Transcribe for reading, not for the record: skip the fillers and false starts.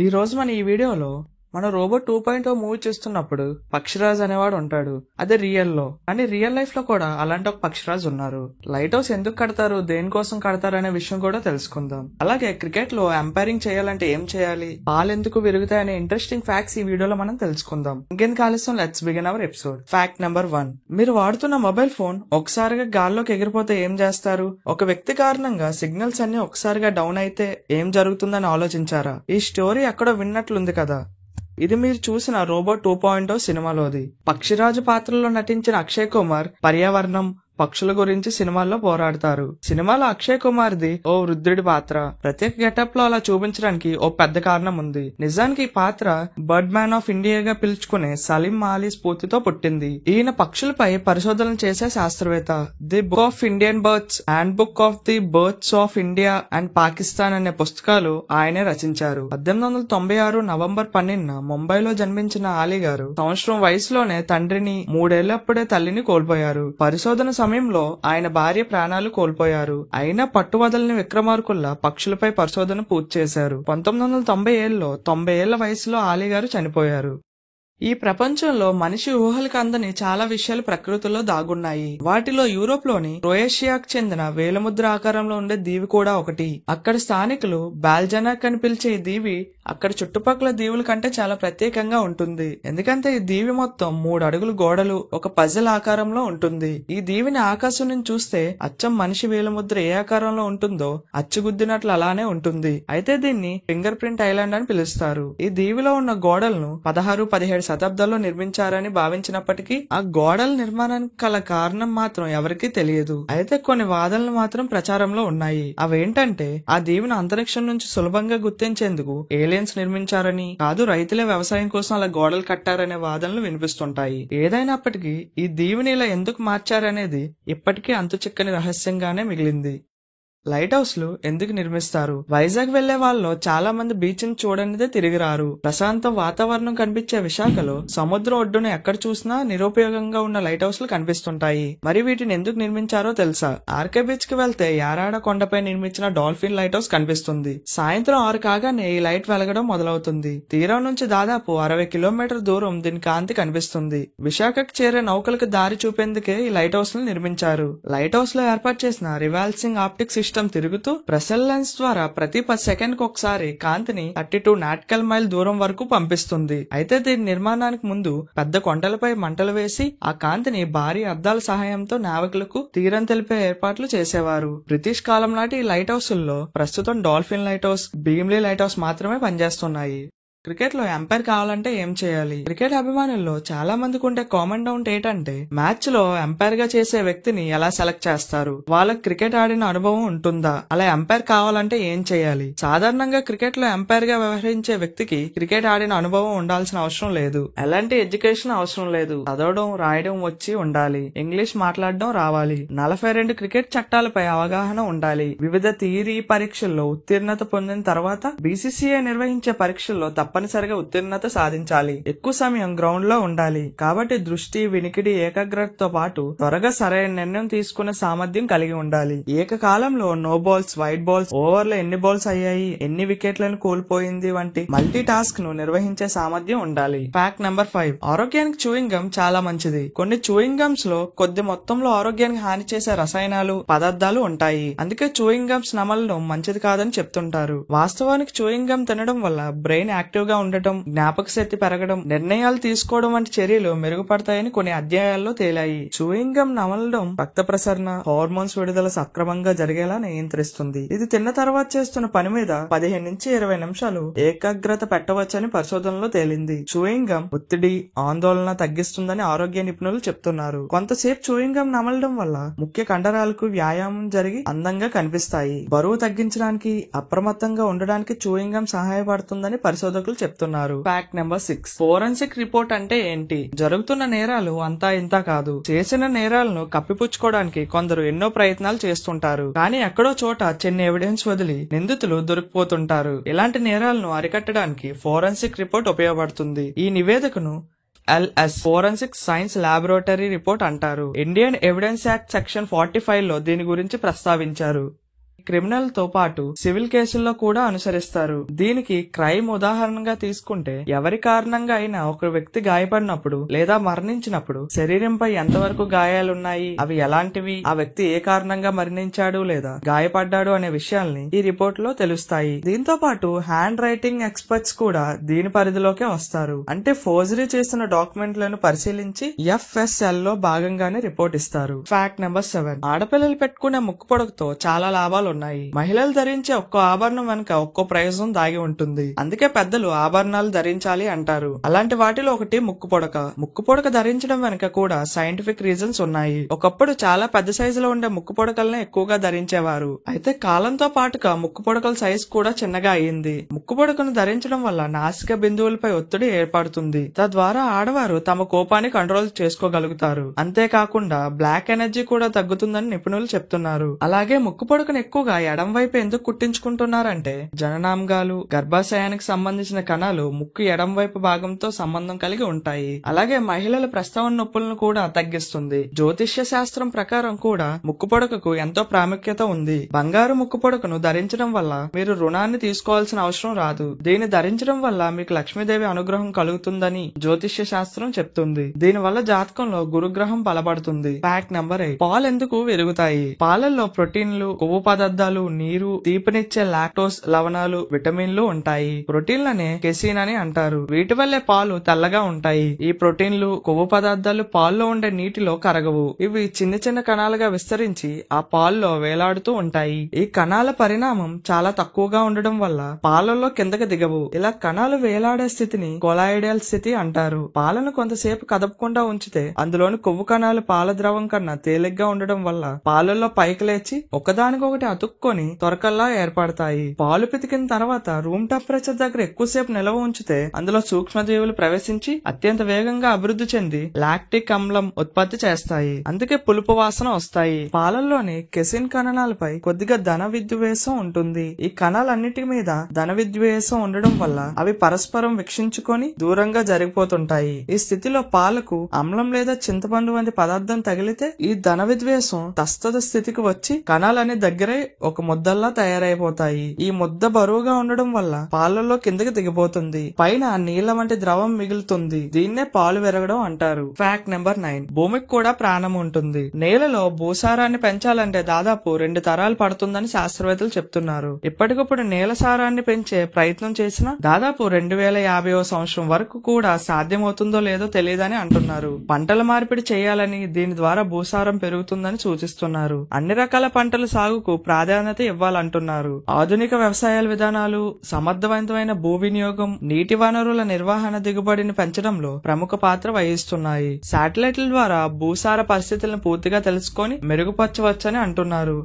ఈ రోజు మన ఈ వీడియోలో మన రోబోట్ 2.0 మూవీ చూస్తున్నప్పుడు పక్షిరాజ్ అనేవాడు ఉంటాడు. అదే కానీ రియల్ లైఫ్ లో కూడా అలాంటి ఒక పక్షిరాజ్ ఉన్నారు. లైట్ హౌస్ ఎందుకు కడతారు, దేనికోసం కడతారు అనే విషయం కూడా తెలుసుకుందాం. అలాగే క్రికెట్ లో ఎంపైరింగ్ చేయాలంటే ఏం చేయాలి, బాల్ ఎందుకు విరుగుతాయి అనే ఇంట్రెస్టింగ్ ఫ్యాక్ట్స్ ఈ వీడియోలో మనం తెలుసుకుందాం. ఇంకెందుకు ఆలస్యం, let's begin our episode. Fact number 1, మీరు వాడుతున్న మొబైల్ ఫోన్ ఒకసారిగా గాల్లోకి ఎగిరిపోతే ఏం చేస్తారు? ఒక వ్యక్తి కారణంగా సిగ్నల్స్ అన్ని ఒకసారిగా డౌన్ అయితే ఏం జరుగుతుందని ఆలోచించారా? ఈ స్టోరీ ఎక్కడో విన్నట్లుంది కదా. ఇది మీరు చూసిన రోబోట్ 2.0 సినిమాలోది. పక్షిరాజు పాత్రలో నటించిన అక్షయ్ కుమార్ పర్యావరణం, పక్షుల గురించి సినిమాల్లో పోరాడతారు. సినిమాలో అక్షయ్ కుమార్ ది ఓ వృద్ధుడి పాత్ర. ప్రత్యేక గెటప్ లో అలా చూపించడానికి ఓ పెద్ద కారణం ఉంది. నిజానికి ఈ పాత్ర బర్డ్ మ్యాన్ ఆఫ్ ఇండియాగా పిలుచుకునే సలీం మాలీ స్ఫూర్తితో పుట్టింది. ఈయన పక్షులపై పరిశోధనలు చేసే శాస్త్రవేత్త. The book of Indian birds and book of the birds of India and Pakistan అనే పుస్తకాలు ఆయనే రచించారు. 1896 నవంబర్ 12న ముంబైలో జన్మించిన ఆలీ గారు సంవత్సరం వయసులోనే తండ్రిని, 3 ఏళ్లప్పుడే తల్లిని కోల్పోయారు. పరిశోధన సమయంలో ఆయన భార్య ప్రాణాలు కోల్పోయారు. అయినా పట్టువదలని విక్రమార్కుల్లా పక్షులపై పరిశోధన పూర్తి చేశారు. 1990లో 90 ఏళ్ల వయసులో ఆలీ గారు చనిపోయారు. ఈ ప్రపంచంలో మనిషి ఊహలకు అందని చాలా విషయాలు ప్రకృతిలో దాగున్నాయి. వాటిలో యూరోప్ లోని క్రొయేషియాకు చెందిన వేలముద్ర ఆకారంలో ఉండే దీవి కూడా ఒకటి. అక్కడ స్థానికులు బాల్జనాక్ అని పిలిచే ఈ దీవి అక్కడ చుట్టుపక్కల దీవుల కంటే చాలా ప్రత్యేకంగా ఉంటుంది. ఎందుకంటే ఈ దీవి మొత్తం 3 అడుగుల గోడలు, ఒక పజిల్ ఆకారంలో ఉంటుంది. ఈ దీవిని ఆకాశం నుంచి చూస్తే అచ్చం మనిషి వేలముద్ర ఏ ఆకారంలో ఉంటుందో అచ్చుగుద్దినట్లు అలానే ఉంటుంది. అయితే దీన్ని ఫింగర్ ప్రింట్ ఐలాండ్ అని పిలుస్తారు. ఈ దీవిలో ఉన్న గోడలను 16-17 శతాబ్దాల్లో నిర్మించారని భావించినప్పటికీ ఆ గోడల నిర్మాణానికి గల కారణం మాత్రం ఎవరికీ తెలియదు. అయితే కొన్ని వాదనలు మాత్రం ప్రచారంలో ఉన్నాయి. అవేంటంటే ఆ దీవిని అంతరిక్షం నుంచి సులభంగా గుర్తించేందుకు ఏలియన్స్ నిర్మించారని, కాదు రైతులే వ్యవసాయం కోసం అలా గోడలు కట్టారనే వాదనలు వినిపిస్తుంటాయి. ఏదైనప్పటికీ ఈ దీవిని ఇలా ఎందుకు మార్చారనేది ఇప్పటికీ అంతుచిక్కని రహస్యంగానే మిగిలింది. లైట్ హౌస్ లు ఎందుకు నిర్మిస్తారు? వైజాగ్ వెళ్లే వాళ్ళలో చాలా మంది బీచ్ ని చూడనిదే తిరిగి రారు. ప్రశాంత వాతావరణం కనిపించే విశాఖలో సముద్రం ఒడ్డున ఎక్కడ చూసినా నిరుపయోగంగా ఉన్న లైట్ హౌస్ లు కనిపిస్తుంటాయి. మరి వీటిని ఎందుకు నిర్మించారో తెలుసా? ఆర్కే బీచ్ కి వెళ్తే యారాడ కొండపై నిర్మించిన డాల్ఫిన్ లైట్ హౌస్ కనిపిస్తుంది. సాయంత్రం 6 కాగానే ఈ లైట్ వెలగడం మొదలవుతుంది. తీరం నుంచి దాదాపు 60 కిలోమీటర్ దూరం దీని కాంతి కనిపిస్తుంది. విశాఖకు చేరే నౌకలకు దారి చూపేందుకే ఈ లైట్ హౌస్ లు నిర్మించారు. లైట్ హౌస్ లో ఏర్పాటు చేసిన రివాల్సింగ్ ఆప్టిక్ సిస్టమ్ తిరుగుతూ ప్రెసర్ లెన్స్ ద్వారా ప్రతి 10 సెకండ్కి ఒకసారి కాంతిని 32 నాటికల్ మైల్ దూరం వరకు పంపిస్తుంది. అయితే దీని నిర్మాణానికి ముందు పెద్ద కొండలపై మంటలు వేసి ఆ కాంతిని భారీ అద్దాల సహాయంతో నావికులకు తీరం తెలిపే ఏర్పాట్లు చేసేవారు. బ్రిటిష్ కాలం నాటి ఈ లైట్ హౌస్ల్లో ప్రస్తుతం dolphin lighthouse, Bheemili lighthouse మాత్రమే పనిచేస్తున్నాయి. క్రికెట్ లో ఎంపైర్ కావాలంటే ఏం చేయాలి? క్రికెట్ అభిమానుల్లో చాలా మందికి ఉండే కామన్ డౌట్ ఏంటంటే మ్యాచ్ లో ఎంపైర్ గా చేసే వ్యక్తిని ఎలా సెలెక్ట్ చేస్తారు? వాళ్ళకి క్రికెట్ ఆడిన అనుభవం ఉంటుందా? అలా ఎంపైర్ కావాలంటే ఏం చేయాలి? సాధారణంగా క్రికెట్ లో ఎంపైర్ గా వ్యవహరించే వ్యక్తికి క్రికెట్ ఆడిన అనుభవం ఉండాల్సిన అవసరం లేదు. ఎలాంటి ఎడ్యుకేషన్ అవసరం లేదు. చదవడం, రాయడం వచ్చి ఉండాలి. ఇంగ్లీష్ మాట్లాడడం రావాలి. 42 క్రికెట్ చట్టాలపై అవగాహన ఉండాలి. వివిధ థియరీ పరీక్షల్లో ఉత్తీర్ణత పొందిన తర్వాత బీసీసీఐ నిర్వహించే పరీక్షల్లో తప్పనిసరిగా ఉత్తీర్ణత సాధించాలి. ఎక్కువ సమయం గ్రౌండ్ లో ఉండాలి. కాబట్టి దృష్టి, వినికిడి, ఏకాగ్రతతో పాటు త్వరగా సరైన నిర్ణయం తీసుకునే సామర్థ్యం కలిగి ఉండాలి. ఏకకాలంలో నో బాల్స్, వైడ్ బాల్స్, ఓవర్లో ఎన్ని బాల్స్ అయ్యాయి, ఎన్ని వికెట్లను కోల్పోయింది వంటి మల్టీ టాస్క్ ను నిర్వహించే సామర్థ్యం ఉండాలి. ఫ్యాక్ట్ నెంబర్ 5, ఆరోగ్యానికి చూయింగ్ గమ్ చాలా మంచిది. కొన్ని చూయింగ్ గమ్స్ లో కొద్ది మొత్తంలో ఆరోగ్యానికి హాని చేసే రసాయనాలు, పదార్థాలు ఉంటాయి. అందుకే చూయింగ్ గమ్స్ నమలడం మంచిది కాదని చెప్తుంటారు. వాస్తవానికి చూయింగ్ గమ్ తినడం వల్ల బ్రెయిన్ యాక్టివ్ గా ఉండటం, జ్ఞాపక శక్తి పెరగడం, నిర్ణయాలు తీసుకోవడం వంటి చర్యలు మెరుగుపడతాయని కొన్ని అధ్యాయాల్లో తేలాయి. చూయింగ్ గమ్ నమలడం రక్త ప్రసరణ, హార్మోన్స్ విడుదల సక్రమంగా జరిగేలా నియంత్రిస్తుంది. ఇది తిన్న తర్వాత చేస్తున్న పని మీద 15 నుంచి 20 నిమిషాలు ఏకాగ్రత పెట్టవచ్చని పరిశోధనలో తేలింది. చూయింగ్ గమ్ ఒత్తిడి, ఆందోళన తగ్గిస్తుందని ఆరోగ్య నిపుణులు చెప్తున్నారు. కొంతసేపు చూయింగ్ గమ్ నమలడం వల్ల ముఖ్య కండరాలకు వ్యాయామం జరిగి అందంగా కనిపిస్తాయి. బరువు తగ్గించడానికి, అప్రమత్తంగా ఉండడానికి చూయింగ్ గమ్ సహాయపడుతుందని పరిశోధకులు చెప్తున్నారు. ఫ్యాక్ట్ నెంబర్ 6, ఫోరెన్సిక్ రిపోర్ట్ అంటే ఏంటి? జరుగుతున్న నేరాలు అంతా ఇంత కాదు. చేసిన నేరాలను కప్పిపుచ్చుకోవడానికి కొందరు ఎన్నో ప్రయత్నాలు చేస్తుంటారు. కానీ ఎక్కడో చోట చిన్న ఎవిడెన్స్ వదిలి నిందితులు దొరికిపోతుంటారు. ఇలాంటి నేరాలను అరికట్టడానికి ఫోరెన్సిక్ రిపోర్ట్ ఉపయోగపడుతుంది. ఈ నివేదికను LS forensic science laboratory report అంటారు. ఇండియన్ ఎవిడెన్స్ యాక్ట్ సెక్షన్ 45లో దీని గురించి ప్రస్తావించారు. క్రిమినల్ తో పాటు సివిల్ కేసుల్లో కూడా అనుసరిస్తారు. దీనికి క్రైమ్ ఉదాహరణగా తీసుకుంటే ఎవరి కారణంగా అయినా ఒక వ్యక్తి గాయపడినప్పుడు లేదా మరణించినప్పుడు శరీరంపై ఎంతవరకు గాయాలున్నాయి, అవి ఎలాంటివి, ఆ వ్యక్తి ఏ కారణంగా మరణించాడు లేదా గాయపడ్డాడు అనే విషయాల్ని ఈ రిపోర్ట్ లో తెలుస్తాయి. దీంతో పాటు హ్యాండ్ రైటింగ్ ఎక్స్పర్ట్స్ కూడా దీని పరిధిలోకే వస్తారు. అంటే ఫోర్జరీ చేసిన డాక్యుమెంట్లను పరిశీలించి FSL లో భాగంగానే రిపోర్ట్ ఇస్తారు. Fact number 7. ఆడపిల్లలు పెట్టుకునే ముక్కు పొడకతో చాలా లాభాలు ఉన్నాయి. మహిళలు ధరించే ఒక్కో ఆభరణం వెనుక ఒక్కో ప్రయోజనం దాగి ఉంటుంది. అందుకే పెద్దలు ఆభరణాలు ధరించాలి అంటారు. అలాంటి వాటిలో ఒకటి ముక్కు పొడక. ముక్కు పొడక ధరించడం వెనుక కూడా సైంటిఫిక్ రీజన్స్ ఉన్నాయి. ఒకప్పుడు చాలా పెద్ద సైజులో ఉండే ముక్కు పొడకల్ని ఎక్కువగా ధరించేవారు. అయితే కాలంతో పాటుగా ముక్కు పొడకల సైజ్ కూడా చిన్నగా అయ్యింది. ముక్కు పొడకను ధరించడం వల్ల నాసిక బిందువులపై ఒత్తిడి ఏర్పడుతుంది. తద్వారా ఆడవారు తమ కోపాన్ని కంట్రోల్ చేసుకోగలుగుతారు. అంతేకాకుండా బ్లాక్ ఎనర్జీ కూడా తగ్గుతుందని నిపుణులు చెప్తున్నారు. అలాగే ముక్కు పొడకను ఎక్కువగా ఎడం వైపు ఎందుకు కుట్టించుకుంటున్నారంటే జననాంగాలు, గర్భాశయానికి సంబంధించిన కణాలు ముక్కు ఎడం వైపు భాగంతో సంబంధం కలిగి ఉంటాయి. అలాగే మహిళల ప్రసవ నొప్పులను కూడా తగ్గిస్తుంది. జ్యోతిష్య శాస్త్రం ప్రకారం కూడా ముక్కు పొడకకు ఎంతో ప్రాముఖ్యత ఉంది. బంగారు ముక్కు పొడకను ధరించడం వల్ల మీరు రుణాన్ని తీసుకోవాల్సిన అవసరం రాదు. దీన్ని ధరించడం వల్ల మీకు లక్ష్మీదేవి అనుగ్రహం కలుగుతుందని జ్యోతిష్య శాస్త్రం చెప్తుంది. దీని వల్ల జాతకంలో గురుగ్రహం బలపడుతుంది. Fact number 8. పాలు ఎందుకు విరుగుతాయి? పాలల్లో ప్రోటీన్లు, కొవ్వు పదార్థాలు, నీరు, తీపినిచ్చే లాక్టోస్ లవణాలు, విటమిన్లు ఉంటాయి. ప్రోటీన్లనే కెసిన్ అని అంటారు. వీటి వల్లే పాలు తెల్లగా ఉంటాయి. ఈ ప్రోటీన్లు, కొవ్వు పదార్థాలు పాల్లో ఉండే నీటిలో కరగవు. ఇవి చిన్న చిన్న కణాలుగా విస్తరించి ఆ పాల్లో వేలాడుతూ ఉంటాయి. ఈ కణాల పరిణామం చాలా తక్కువగా ఉండడం వల్ల పాలల్లో కిందకి దిగవు. ఇలా కణాలు వేలాడే స్థితిని కొలాయిడల్ స్థితి అంటారు. పాలను కొంతసేపు కదపకుండా ఉంచితే అందులోని కొవ్వు కణాలు పాల ద్రవం కన్నా తేలిగ్గా ఉండడం వల్ల పాలల్లో పైకి లేచి ఒకదానికొకటి అతుక్కొని తొరకల్లా ఏర్పడతాయి. పాలు పితికిన తర్వాత రూమ్ టెంపరేచర్ దగ్గర ఎక్కువసేపు నిల్వ ఉంచితే అందులో సూక్ష్మజీవులు ప్రవేశించి అత్యంత వేగంగా అభివృద్ధి చెంది లాక్టిక్ ఆమ్లం ఉత్పత్తి చేస్తాయి. అందుకే పులుపు వాసన వస్తాయి. పాలల్లోని కెసిన్ కణాలపై కొద్దిగా ధన విద్వేషం ఉంటుంది. ఈ కణాలన్నిటి మీద ధన విద్వేషం ఉండడం వల్ల అవి పరస్పరం వీక్షించుకొని దూరంగా జరిగిపోతుంటాయి. ఈ స్థితిలో పాలకు అమ్లం లేదా చింతపండు వంటి పదార్థం తగిలితే ఈ ధన విద్వేషం తస్తద స్థితికి వచ్చి కణాలన్నీ దగ్గరై ఒక ముద్దల్లా తయారైపోతాయి. ఈ ముద్ద బరువుగా ఉండడం వల్ల పాలలో కిందకి దిగిపోతుంది. పైన నీళ్ల వంటి ద్రవం మిగులుతుంది. దీన్నే పాలు విరగడం అంటారు. Fact number 9. భూమికి కూడా ప్రాణం ఉంటుంది. నేలలో భూసారాన్ని పెంచాలంటే దాదాపు 2 తరాలు పడుతుందని శాస్త్రవేత్తలు చెప్తున్నారు. ఇప్పటికప్పుడు నేల సారాన్ని పెంచే ప్రయత్నం చేసినా దాదాపు 2050వ సంవత్సరం వరకు కూడా సాధ్యమవుతుందో లేదో తెలియదని అంటున్నారు. పంటల మార్పిడి చేయాలని, దీని ద్వారా భూసారం పెరుగుతుందని సూచిస్తున్నారు. అన్ని రకాల పంటల సాగుకు ప్రాధాన్యత ఇవ్వాలంటున్నారు. ఆధునిక వ్యవసాయ విధానాలు, సమర్థవంతమైన భూ వినియోగం, నీటి వనరుల నిర్వహణ దిగుబడిని పెంచడంలో ప్రముఖ పాత్ర వహిస్తున్నాయి. శాటిలైట్ల ద్వారా భూసార పరిస్థితులను పూర్తిగా తెలుసుకొని మెరుగుపరచవచ్చని అంటున్నారు.